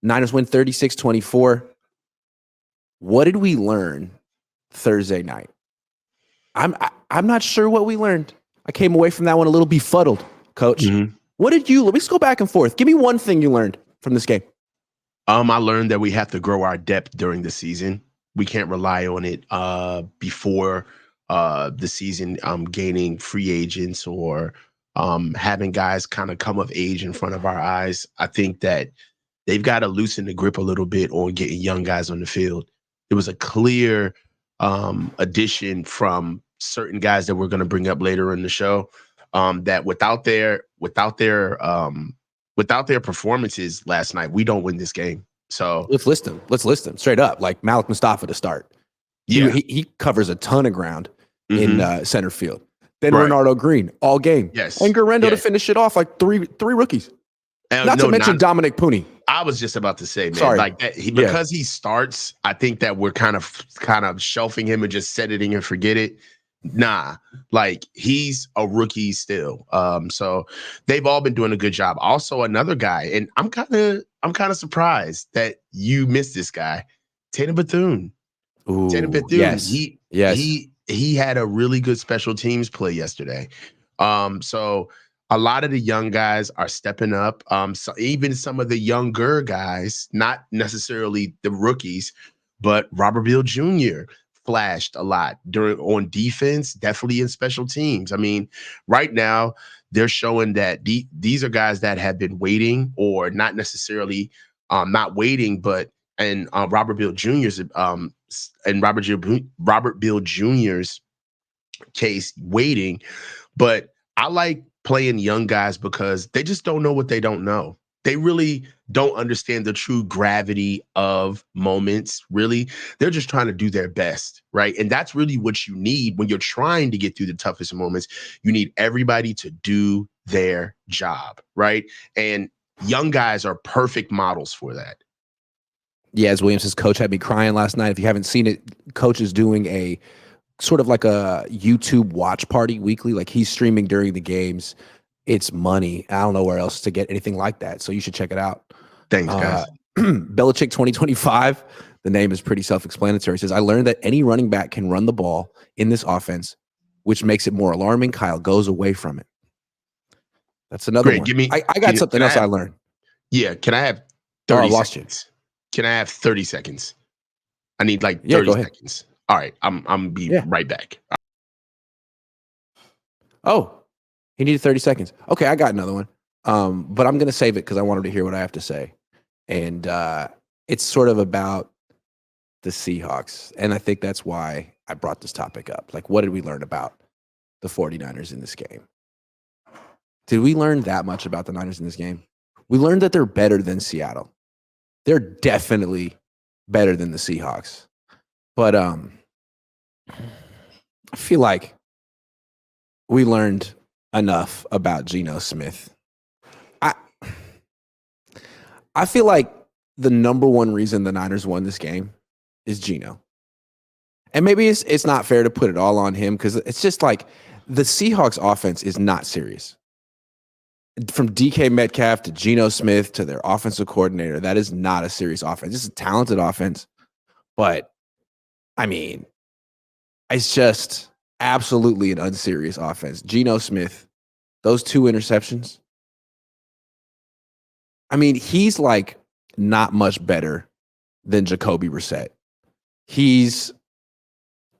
Niners win 36-24. What did we learn Thursday night? I'm not sure what we learned. I came away from that one a little befuddled, Coach. Mm-hmm. What did you? Let's go back and forth. Give me one thing you learned from this game. I learned that we have to grow our depth during the season. We can't rely on it before the season, gaining free agents or having guys kind of come of age in front of our eyes. I think that they've got to loosen the grip a little bit on getting young guys on the field. It was a clear addition from certain guys that we're going to bring up later in the show that without their performances last night, we don't win this game. So let's list them straight up. Like Malik Mustafa to start. Yeah, he covers a ton of ground in center field. Then Renardo Green all game. Yes, and Garendo to finish it off like three rookies. Not to mention Dominic Pooney. I was just about to say, man, Sorry. like that, because he starts, I think that we're kind of shelving him and just set it and forget it. Nah, like he's a rookie still. So they've all been doing a good job. Also, another guy, and I'm kind of surprised that you missed this guy, Tatum Bethune. Tatum Bethune. He had a really good special teams play yesterday. So a lot of the young guys are stepping up. So even some of the younger guys, not necessarily the rookies, but Robert Beal Jr. flashed a lot on defense, definitely in special teams. I mean, right now they're showing that these are guys that have been waiting, or not necessarily not waiting, but and Robert Beal Jr.'s and Robert Beal Jr.'s case waiting. But I like playing young guys because they just don't know what they don't know. They really don't understand the true gravity of moments, really. They're just trying to do their best, right? And that's really what you need when you're trying to get through the toughest moments. You need everybody to do their job, right? And young guys are perfect models for that. Yeah, as Williams says, Coach had me crying last night. If you haven't seen it, Coach is doing a sort of like a YouTube watch party weekly. Like he's streaming during the games. It's money. I don't know where else to get anything like that. So you should check it out. Thanks, guys. Belichick 2025. The name is pretty self-explanatory. It says, I learned that any running back can run the ball in this offense, which makes it more alarming. Kyle goes away from it. That's another one. I got something else I learned. Yeah. Can I have 30 seconds? Can I have 30 seconds? I need like 30 seconds. All right. I'm be right back. Oh, he needed 30 seconds. Okay, I got another one. But I'm going to save it because I wanted to hear what I have to say. And it's sort of about the Seahawks. And I think that's why I brought this topic up. Like, what did we learn about the 49ers in this game? Did we learn that much about the Niners in this game? We learned that they're better than Seattle. They're definitely better than the Seahawks. But I feel like we learned enough about Geno Smith. I feel like the number one reason the Niners won this game is Geno. And maybe it's not fair to put it all on him because it's just like the Seahawks offense is not serious. From DK Metcalf to Geno Smith to their offensive coordinator, that is not a serious offense. It's a talented offense. But, I mean, it's just absolutely an unserious offense. Geno Smith, those 2 interceptions. I mean, he's like not much better than Jacoby Brissett. He's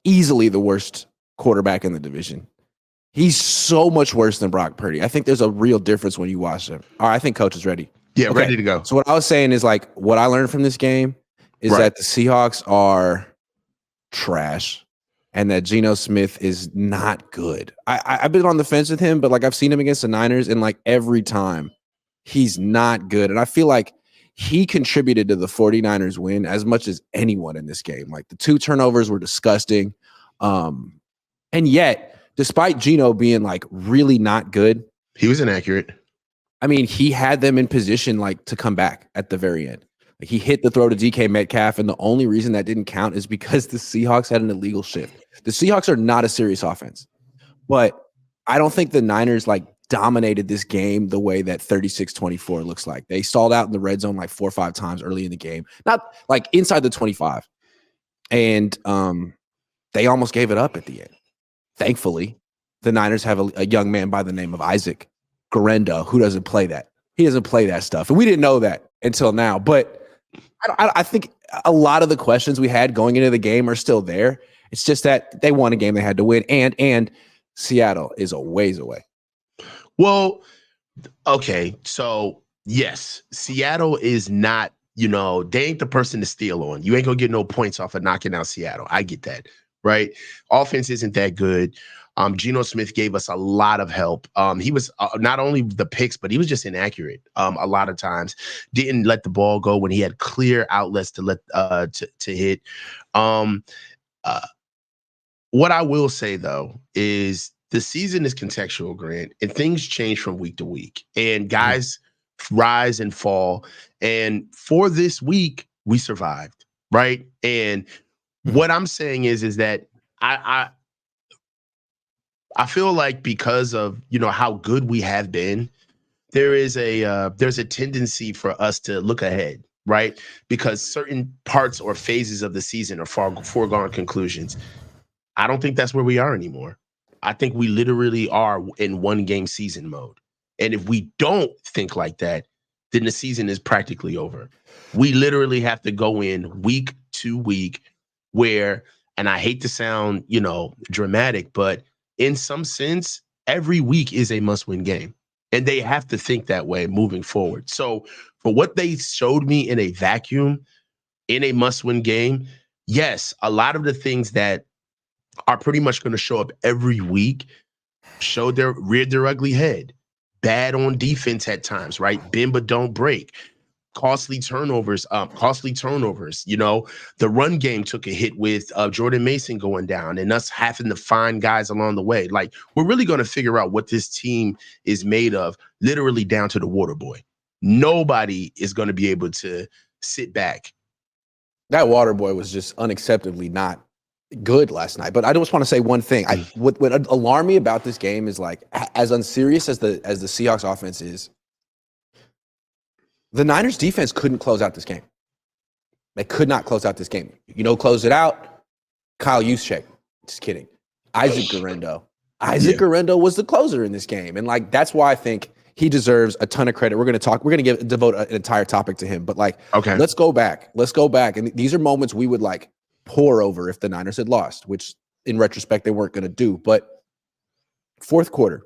easily the worst quarterback in the division. He's so much worse than Brock Purdy. I think there's a real difference when you watch him. All right, I think Coach is ready. Yeah, okay. Ready to go. So what I was saying is like what I learned from this game is that the Seahawks are trash and that Geno Smith is not good. I've been on the fence with him, but like I've seen him against the Niners and like every time he's not good. And I feel like he contributed to the 49ers win as much as anyone in this game. Like the 2 turnovers were disgusting. And yet, despite Geno being like really not good, he was inaccurate. I mean, he had them in position like to come back at the very end. Like he hit the throw to DK Metcalf, and the only reason that didn't count is because the Seahawks had an illegal shift. The Seahawks are not a serious offense, but I don't think the Niners like dominated this game the way that 36-24 looks like. They stalled out in the red zone like 4 or 5 times early in the game, not like inside the 25. And they almost gave it up at the end. Thankfully, the Niners have a young man by the name of Isaac Guerendo who doesn't play that. He doesn't play that stuff. And we didn't know that until now. But I think a lot of the questions we had going into the game are still there. It's just that they won a game they had to win. And Seattle is a ways away. Well, okay. So, yes, Seattle is not, they ain't the person to steal on. You ain't going to get no points off of knocking out Seattle. I get that, right? Offense isn't that good. Geno Smith gave us a lot of help. He was not only the picks, but he was just inaccurate a lot of times. Didn't let the ball go when he had clear outlets to let to hit. What I will say, though, is the season is contextual, Grant, and things change from week to week. And guys rise and fall. And for this week, we survived, right? And what I'm saying is that I feel like because of how good we have been, there's a tendency for us to look ahead, right? Because certain parts or phases of the season are foregone conclusions. I don't think that's where we are anymore. I think we literally are in one game season mode. And if we don't think like that, then the season is practically over. We literally have to go in week to week where, and I hate to sound, dramatic, but in some sense, every week is a must-win game. And they have to think that way moving forward. So for what they showed me in a vacuum, in a must-win game, yes, a lot of the things that are pretty much going to show up every week reared their ugly head. Bad on defense at times, right? Bend but don't break. Costly turnovers. The run game took a hit with Jordan Mason going down and us having to find guys along the way. Like, we're really going to figure out what this team is made of, literally down to the water boy. Nobody is going to be able to sit back. That water boy was just unacceptably not good last night. But I just want to say one thing. What alarmed me about this game is, like, as unserious as the Seahawks offense is, the Niners defense couldn't close out this game. They could not close out this game. Close it out. Kyle Juszczyk. Just kidding. Isaac Guerendo. Guerendo was the closer in this game. And, like, that's why I think he deserves a ton of credit. We're going to devote an entire topic to him. But, like, okay, let's go back. And these are moments we would, like, pour over if the Niners had lost, which in retrospect they weren't going to do. But fourth quarter,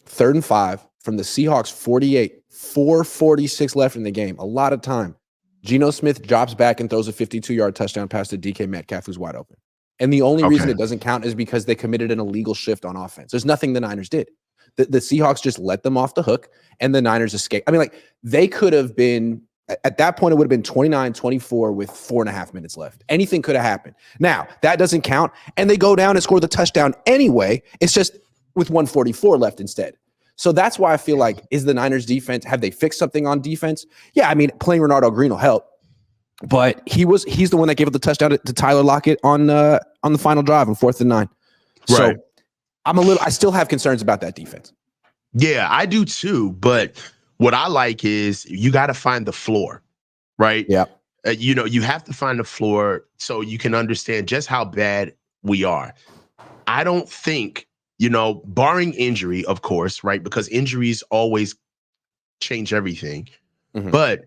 3rd and 5 from the Seahawks 48, 4:46 left in the game. A lot of time. Geno Smith drops back and throws a 52-yard touchdown pass to DK Metcalf, who's wide open. And the only reason it doesn't count is because they committed an illegal shift on offense. There's nothing the Niners did. The Seahawks just let them off the hook, and the Niners escaped. I mean, like, they could have been, at that point, it would have been 29-24 with 4.5 minutes left. Anything could have happened. Now, that doesn't count, and they go down and score the touchdown anyway. It's just with 1:44 left instead. So that's why I feel like, is the Niners defense, have they fixed something on defense? Yeah, I mean, playing Renardo Green will help. But he's the one that gave up the touchdown to Tyler Lockett on the final drive on 4th and 9. Right. So I still have concerns about that defense. Yeah, I do too. But what I like is you got to find the floor, right? Yeah. You have to find the floor so you can understand just how bad we are. I don't think, barring injury, of course, right? Because injuries always change everything. Mm-hmm. But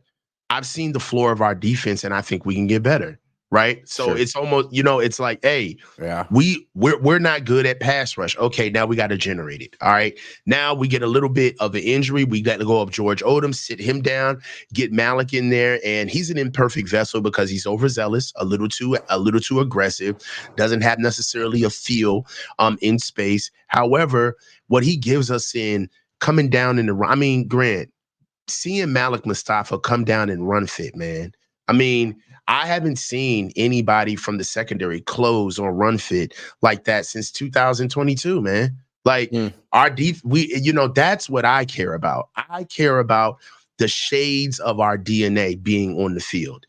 I've seen the floor of our defense, and I think we can get better, right? So It's almost, it's like, hey, we're not good at pass rush. Okay, now we got to generate it. All right. Now we get a little bit of an injury. We got to go up George Odom, sit him down, get Malik in there, and he's an imperfect vessel because he's overzealous, a little too aggressive, doesn't have necessarily a feel in space. However, what he gives us in coming down in the Grant, seeing Malik Mustafa come down and run fit, man. I mean, I haven't seen anybody from the secondary close or run fit like that since 2022, man. Like our that's what I care about. I care about the shades of our DNA being on the field.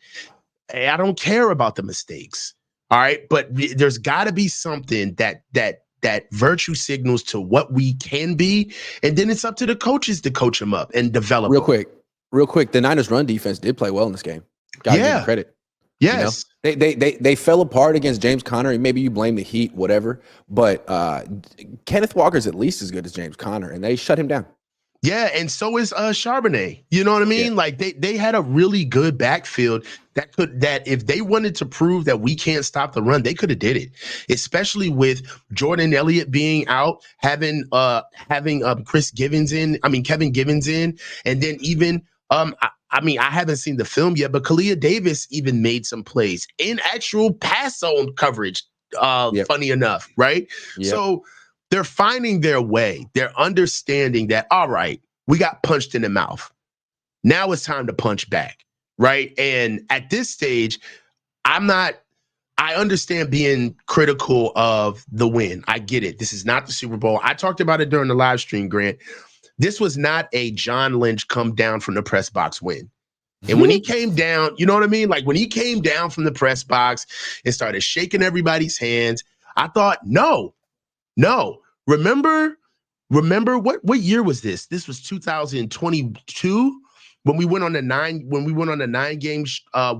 I don't care about the mistakes. All right. But there's got to be something that that virtue signals to what we can be, and then it's up to the coaches to coach them up and develop Real them. quick, the Niners run defense did play well in this game. Got to give them Yeah. credit. Yes. You know, they fell apart against James Conner. And maybe you blame the heat, whatever. But Kenneth Walker's at least as good as James Conner, and they shut him down. Yeah, and so is Charbonnet. You know what I mean? Yeah. Like they had a really good backfield that if they wanted to prove that we can't stop the run, they could have did it. Especially with Jordan Elliott being out, having Kevin Givens in, and then even I haven't seen the film yet, but Kalia Davis even made some plays in actual pass zone coverage. Funny enough, right? Yep. So they're finding their way. They're understanding that, all right, we got punched in the mouth. Now it's time to punch back, right? And at this stage, I understand being critical of the win. I get it. This is not the Super Bowl. I talked about it during the live stream, Grant. This was not a John Lynch come down from the press box win. And when he came down, you know what I mean? Like when he came down from the press box and started shaking everybody's hands, I thought, no. Remember what year was this? This was 2022 when we went on the 9-game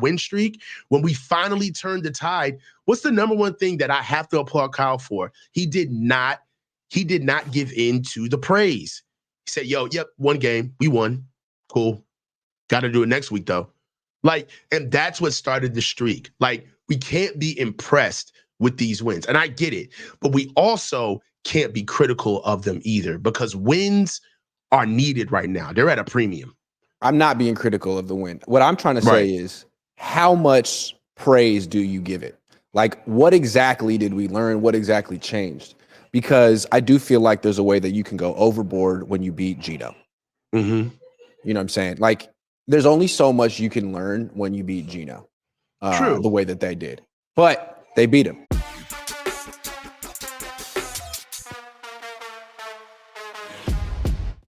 win streak, when we finally turned the tide. What's the number one thing that I have to applaud Kyle for? He did not give in to the praise. He said, yep, one game, we won. Cool. Got to do it next week though. Like, and that's what started the streak. Like, we can't be impressed with these wins. And I get it, but we also can't be critical of them either because wins are needed right now. They're at a premium. I'm not being critical of the win. What I'm trying to say is, how much praise do you give it? Like, what exactly did we learn? What exactly changed? Because I do feel like there's a way that you can go overboard when you beat Geno. Mm-hmm. You know what I'm saying? Like, there's only so much you can learn when you beat Geno. True. The way that they did. But they beat him.